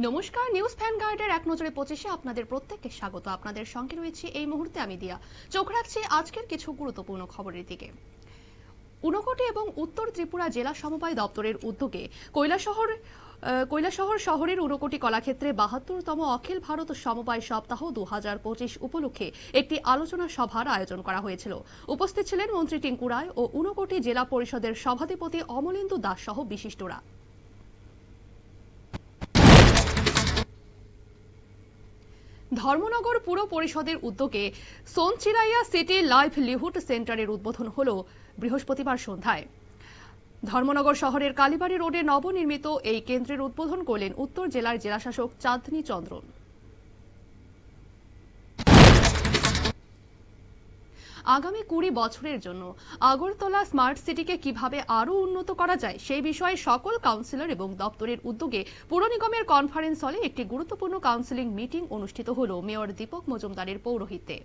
নমস্কার, নিউজ ভ্যানগার্ডের এক নজরে 25-এ আপনাদের প্রত্যেককে স্বাগত। আপনাদের সঙ্গে রয়েছে এই মুহূর্তে আমি দিয়া। চোখ রাখছি আজকের কিছু গুরুত্বপূর্ণ খবরের দিকে। ঊনকোটি এবং উত্তর ত্রিপুরা জেলা সমবায় দপ্তরের উদ্যোগে কৈলাসহর শহরের ঊনকোটি কলাক্ষেত্রে 72তম অখিল ভারত সমবায় সপ্তাহ 2025 উপলক্ষে একটি আলোচনা সভার আয়োজন করা হয়েছিল। উপস্থিত ছিলেন মন্ত্রী টিঙ্কু রায় ও ঊনকোটি জেলা পরিষদের সভাধিপতি অমলেন্দু দাস সহ বিশিষ্টরা। ধর্মনগর পুর পরিষদের উদ্যোগে সোনচিরাইয়া সিটি লাইভলিহুড সেন্টারের উদ্বোধন হল বৃহস্পতিবার সন্ধ্যায়। ধর্মনগর শহরের কালীবাড়ি রোডে নবনির্মিত এই কেন্দ্রের উদ্বোধন করলেন উত্তর জেলার জেলাশাসক চাঁদনী চন্দ্রন। আগামী 20 বছরের জন্য আগরতলা স্মার্ট সিটিকে কিভাবে আরো উন্নত করা যায় সেই বিষয়ে সকল কাউন্সিলর এবং দপ্তরের উদ্যোগে পুর নিগমের কনফারেন্স হলে একটি গুরুত্বপূর্ণ কাউন্সিলিং মিটিং অনুষ্ঠিত হল মেয়র দীপক মজুমদারের পৌরোহিত্যে।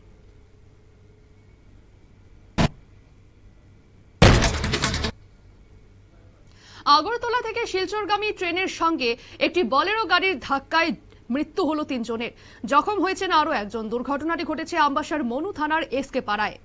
আগরতলা থেকে শিলচরগামী ট্রেনের সঙ্গে একটি বলেরো গাড়ির ধাক্কায় মৃত্যু হল 3 জনের, জখম হয়েছেন আরো একজন। দুর্ঘটনাটি ঘটেছে আমবাসার মনু থানার এসকে পাড়ায়।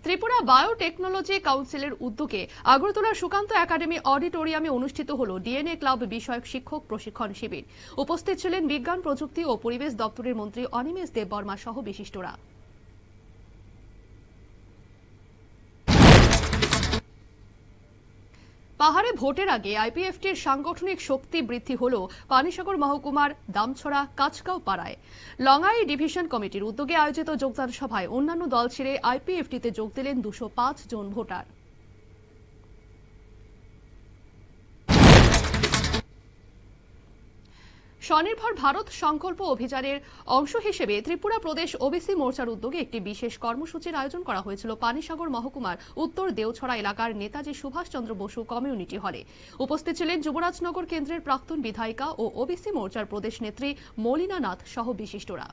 ত্রিপুরা বায়োটেকনোলজি কাউন্সিলের উদ্যোগে আগরতলার সুকান্ত একাডেমি অডিটোরিয়ামে অনুষ্ঠিত হল ডিএনএ ক্লাব বিষয়ক শিক্ষক প্রশিক্ষণ শিবির। উপস্থিত ছিলেন বিজ্ঞান প্রযুক্তি ও পরিবেশ দপ্তরের মন্ত্রী অনিমেষ দেববর্মা সহ বিশিষ্টরা। পাহাড়ে ভোটের আগে আইপিএফটির সাংগঠনিক শক্তি বৃদ্ধি হল পানিসাগর মহকুমার দামছড়া কাছগাঁও পাড়ায়। লঙ্গাই ডিভিশন কমিটির উদ্যোগে আয়োজিত যোগদান সভায় অন্যান্য দল ছেড়ে আইপিএফটিতে যোগ দিলেন 205 জন ভোটার। স্বনির্ভর ভারত সংকল্প অভিযানের অংশ হিসেবে ত্রিপুরা প্রদেশ ওবিসি মোর্চার উদ্যোগে একটি বিশেষ কর্মসূচির আয়োজন করা হয়েছিল পানিসাগর মহকুমার উত্তর দেওছড়া এলাকার নেতাজি সুভাষচন্দ্র বসু কমিউনিটি হলে। উপস্থিত ছিলেন যুবরাজনগর কেন্দ্রের প্রাক্তন বিধায়িকা ও ওবিসি মোর্চার প্রদেশ নেত্রী মলিনা নাথ সহ বিশিষ্টরা।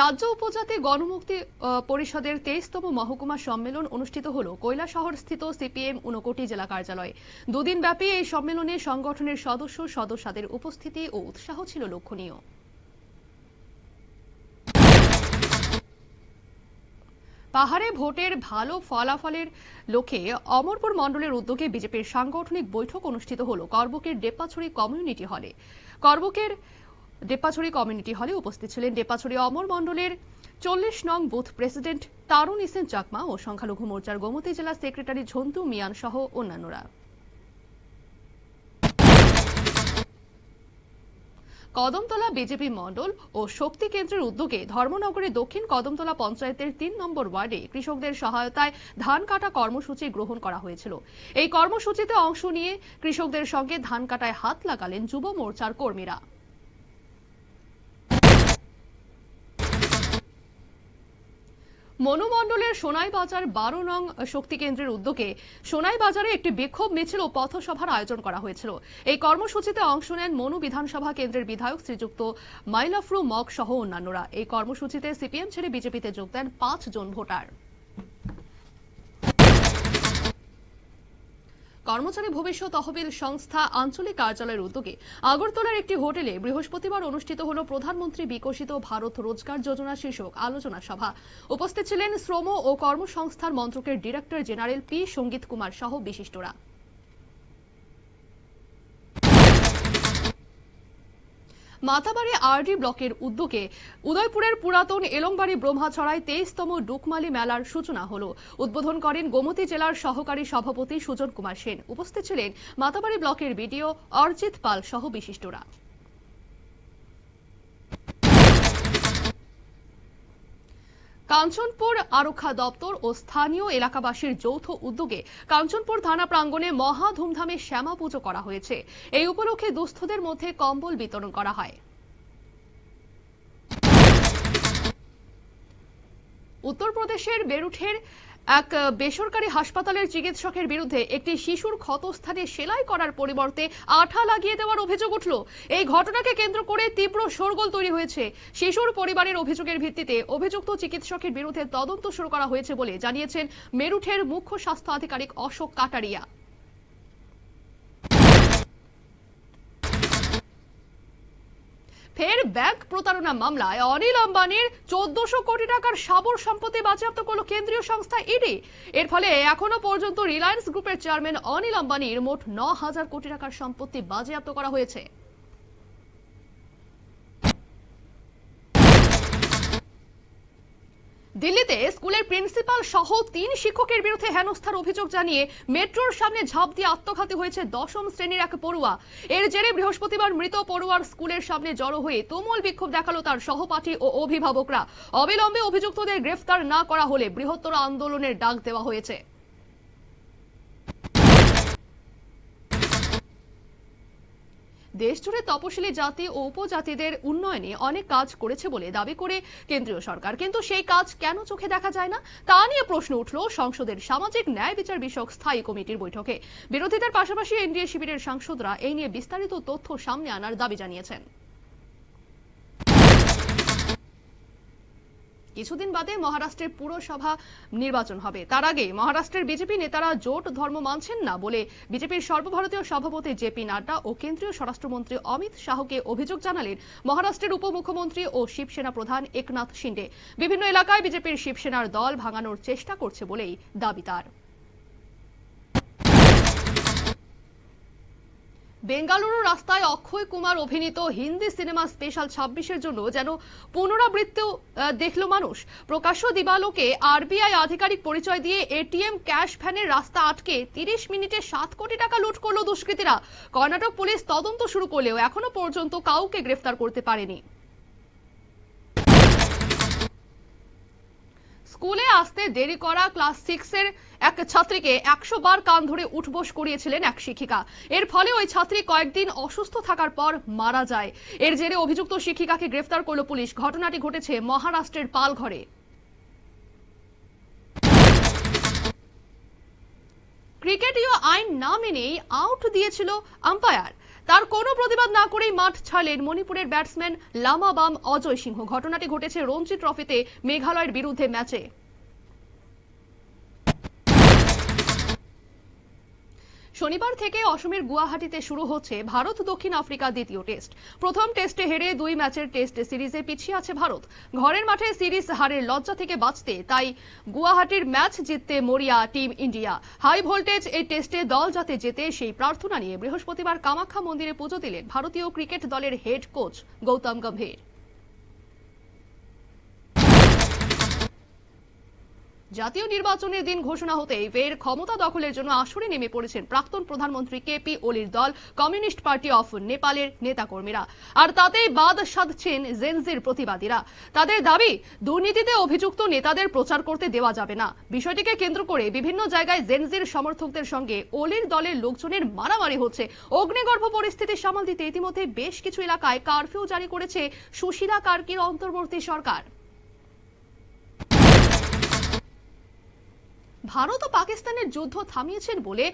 রাজ্য উপজাতি গণমুক্তি পরিষদের 23তম মহকুমা সম্মেলন অনুষ্ঠিত হল কৈলাসহর স্থিত সিপিএম ঊনকোটি জেলা কার্যালয়ে। দুদিন ব্যাপী এই সম্মেলনে সংগঠনের সদস্যদের উপস্থিতি ও উৎসাহ ছিল লক্ষণীয়। পাহাড়ে ভোটের ভালো ফলাফলের লক্ষ্যে অমরপুর মণ্ডলের উদ্যোগে বিজেপির সাংগঠনিক বৈঠক অনুষ্ঠিত হল করবুকের ডেপ্পাছড়ি কমিউনিটি হলে। ডেপ্পাছড়ি কমিউনিটি হলে উপস্থিত ছিলেন ডেপ্পাছড়ি অমর মণ্ডলের 40 নং বুথ প্রেসিডেন্ট তারুণ ইসেন চাকমা ও সংখ্যালঘু মোর্চার গোমতী জেলা সেক্রেটারি ঝন্টু মিয়ান সহ অন্যান্যরা। কদমতলা বিজেপি মণ্ডল ও শক্তি কেন্দ্রের উদ্যোগে ধর্মনগরে দক্ষিণ কদমতলা পঞ্চায়েতের 3 নম্বর ওয়ার্ডে কৃষকদের সহায়তায় ধান কাটা কর্মসূচি গ্রহণ করা হয়েছিল। এই কর্মসূচিতে অংশ নিয়ে কৃষকদের সঙ্গে ধান কাটায় হাত লাগালেন যুব মোর্চার কর্মীরা। মনু মণ্ডলের সোনাই বাজার 12 নং শক্তি কেন্দ্রের উদ্যোগে সোনাই বাজারে একটি বিক্ষোভ মিছিল ও পথসভার আয়োজন করা হয়েছিল। এই কর্মসূচিতে অংশ নেন মনু বিধানসভা কেন্দ্রের বিধায়ক শ্রীযুক্ত মাইলাফরু মগ সহ অন্যান্যরা। এই কর্মসূচিতে সিপিএম ছেড়ে বিজেপিতে যোগ দেন 5 জন ভোটার। কর্মচারী ভবিষ্যৎ তহবিল সংস্থা আঞ্চলিক কার্যালয়ের উদ্যোগে আগরতলার একটি হোটেলে বৃহস্পতিবার অনুষ্ঠিত হল প্রধানমন্ত্রী বিকশিত ভারত রোজগার যোজনা শীর্ষক আলোচনা সভা। উপস্থিত ছিলেন শ্রম ও কর্মসংস্থান মন্ত্রকের ডিরেক্টর জেনারেল পি সঙ্গীত কুমার সহ বিশিষ্টরা। মাতাবাড়ি আরডি ব্লকের উদ্যোগে উদয়পুরের পুরাতন এলংবাড়ি ব্রহ্মাছড়ায় 23তম ডুকমালি মেলার সূচনা হল। উদ্বোধন করেন গোমতী জেলার সহকারী সভাপতি সুজন কুমার সেন। উপস্থিত ছিলেন মাতাবাড়ি ব্লকের বিডিও অর্জিত পাল সহ বিশিষ্টরা। কাঞ্চনপুর আরক্ষা দপ্তর ও স্থানীয় এলাকাবাসীর যৌথ উদ্যোগে কাঞ্চনপুর থানা প্রাঙ্গণে মহা ধুমধামে শ্যামা পুজো করা হয়েছে। এই উপলক্ষে দুস্থদের মধ্যে কম্বল বিতরণ করা হয়। উত্তরপ্রদেশের বেরুঠের এক বেসরকারি হাসপাতালের চিকিৎসকের বিরুদ্ধে একটি শিশুর ক্ষতস্থানে সেলাই করার পরিবর্তে আঠা লাগিয়ে দেওয়ার অভিযোগ উঠল। এই ঘটনাকে কেন্দ্র করে তীব্র শোরগোল তৈরি হয়েছে। শিশুর পরিবারের অভিযোগের ভিত্তিতে অভিযুক্ত চিকিৎসকের বিরুদ্ধে তদন্ত শুরু করা হয়েছে বলে জানিয়েছেন মেরুঠের মুখ্য স্বাস্থ্য আধিকারিক অশোক কাটারিয়া। ফের ব্যাংক প্রতারণা মামলায় অনিল আম্বানির 1400 কোটি টাকার সাবর সম্পত্তি বাজেয়াপ্ত করল কেন্দ্রীয় সংস্থা ইডি। এর ফলে এখনো পর্যন্ত রিলায়েন্স গ্রুপের চেয়ারম্যান অনিল আম্বানির মোট 9000 কোটি টাকার সম্পত্তি বাজেয়াপ্ত করা হয়েছে। দিল্লিতে স্কুলের প্রিন্সিপাল সহ 3 শিক্ষকের বিরুদ্ধে হেনস্থার অভিযোগ জানিয়ে মেট্রোর সামনে ঝাঁপ দিয়ে আত্মঘাতী হয়েছে 10ম শ্রেণীর এক পড়ুয়া। এর জেরে বৃহস্পতিবার মৃত পড়ুয়ার স্কুলের সামনে জড়ো হয়ে তুমুল বিক্ষোভ দেখালো তার সহপাঠী ও অভিভাবকরা। অবিলম্বে অভিযুক্তদের গ্রেফতার না করা হলে বৃহত্তর আন্দোলনের ডাক দেওয়া হয়েছে। দেশজুড়ে তপশিলি জাতি ও উপজাতিদের উন্নয়নে অনেক কাজ করেছে বলে দাবি করে কেন্দ্রীয় সরকার, কিন্তু সেই কাজ কেন চোখে দেখা যায় না তা নিয়ে প্রশ্ন উঠল সংসদের সামাজিক ন্যায় বিচার বিষয়ক স্থায়ী কমিটির বৈঠকে। বিরোধীদের পাশাপাশি এনডিএ শিবিরের সাংসদরা এই নিয়ে বিস্তারিত তথ্য সামনে আনার দাবি জানিয়েছেন। কিছুদিন বাদে মহারাষ্ট্রের পুরসভা নির্বাচন হবে। তার আগে মহারাষ্ট্রের বিজেপি নেতারা জোট ধর্ম মানছেন না বলে বিজেপির সর্বভারতীয় সভাপতি জেপি নাড্ডা ও কেন্দ্রীয় স্বরাষ্ট্রমন্ত্রী অমিত শাহকে অভিযোগ জানালেন মহারাষ্ট্রের উপমুখ্যমন্ত্রী ও শিবসেনা প্রধান একনাথ শিন্ডে। বিভিন্ন এলাকায় বিজেপির শিবসেনার দল ভাঙানোর চেষ্টা করছে বলেই দাবি তার। বেঙ্গালুরু রাস্তায় অক্ষয় কুমার অভিনীত হিন্দি সিনেমা স্পেশাল 26-এর জন্য যেন পুনরাবৃত্তি দেখল মানুষ। প্রকাশ্য দিবালোকে আরবিআই আধিকারিক পরিচয় দিয়ে এটিএম ক্যাশ ভ্যানের রাস্তা আটকে 30 মিনিটে 7 কোটি টাকা লুট করল দুষ্কৃতীরা। কর্ণাটক পুলিশ তদন্ত শুরু করলেও এখনো পর্যন্ত কাউকে গ্রেফতার করতে পারেনি। স্কুলে আসতে দেরি করা ক্লাস 6-এর এক ছাত্রীকে 100 বার কান ধরে উঠবোস করিয়েছিলেন এক শিক্ষিকা। এর ফলে ওই ছাত্রী কয়েকদিন অসুস্থ থাকার পর মারা যায়। এর জেরে অভিযুক্ত শিক্ষিকাকে গ্রেফতার করল পুলিশ। ঘটনাটি ঘটেছে মহারাষ্ট্রের পালঘরে। ক্রিকেটীয় আইন না মেনেই আউট দিয়েছিল আম্পায়ার। তার কোনো প্রতিবাদ না করেই মাঠ ছাড়লেন মণিপুরের ব্যাটসম্যান লামাবাম অজয় সিংহ। ঘটনাটি ঘটেছে রঞ্জি ট্রফিতে মেঘালয়ের বিরুদ্ধে ম্যাচে। শনিবার থেকে অসমের গুয়াহাটিতে শুরু হচ্ছে ভারত দক্ষিণ আফ্রিকা দ্বিতীয় টেস্ট। প্রথম টেস্টে হেরে 2 ম্যাচের টেস্ট সিরিজে পিছিয়ে আছে ভারত। ঘরের মাঠে সিরিজ হারের লজ্জা থেকে বাঁচতে তাই গুয়াহাটির ম্যাচ জিততে মরিয়া টিম ইন্ডিয়া। হাই ভোল্টেজ এই টেস্টে দল যাতে জেতে সেই প্রার্থনা নিয়ে বৃহস্পতিবার কামাখ্যা মন্দিরে পুজো দিলেন ভারতীয় ক্রিকেট দলের হেড কোচ গৌতম গম্ভীর। জাতীয় নির্বাচনের দিন ঘোষণা হতেই ফের ক্ষমতা দখলের জন্য আসরে নেমে পড়েছেন প্রাক্তন প্রধানমন্ত্রী কেপি ওলির দল কমিউনিস্ট পার্টি অফ নেপালের নেতাকর্মীরা। আর তাতেই বাদ সাধছেন জেনজির প্রতিবাদীরা। তাদের দাবি, দুর্নীতিতে অভিযুক্ত নেতাদের প্রচার করতে দেওয়া যাবে না। বিষয়টিকে কেন্দ্র করে বিভিন্ন জায়গায় জেনজির সমর্থকদের সঙ্গে ওলির দলের লোকজনের মারামারি হচ্ছে। অগ্নিগর্ভ পরিস্থিতি সামাল দিতে ইতিমধ্যে বেশ কিছু এলাকায় কারফিউ জারি করেছে সুশীলা কার্কির অন্তর্বর্তী সরকার। ভারত ও পাকিস্তানের যুদ্ধ থামিয়েছেন বলে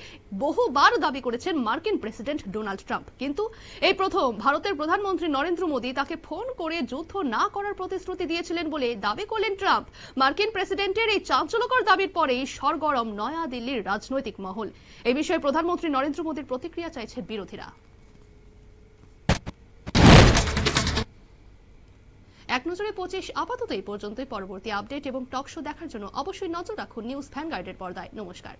বহুবার দাবি করেছেন মার্কিন প্রেসিডেন্ট ডোনাল্ড ট্রাম্প। কিন্তু এই প্রথম ভারতের প্রধানমন্ত্রী নরেন্দ্র মোদী তাকে ফোন করে যুদ্ধ না করার প্রতিশ্রুতি দিয়েছিলেন বলে দাবি করলেন ট্রাম্প। মার্কিন প্রেসিডেন্টের এই চাঞ্চল্যকর দাবির পরেই সরগরম নয়াদিল্লির রাজনৈতিক মহল। এই বিষয়ে প্রধানমন্ত্রী নরেন্দ্র মোদীর প্রতিক্রিয়া চাইছে বিরোধীরা। এক নজরে 25 আপাতত এই পর্যন্তই। পরবর্তী আপডেট এবং টক শো দেখার জন্য অবশ্যই নজর রাখুন নিউজ ভ্যানগার্ডের পর্দায়। নমস্কার।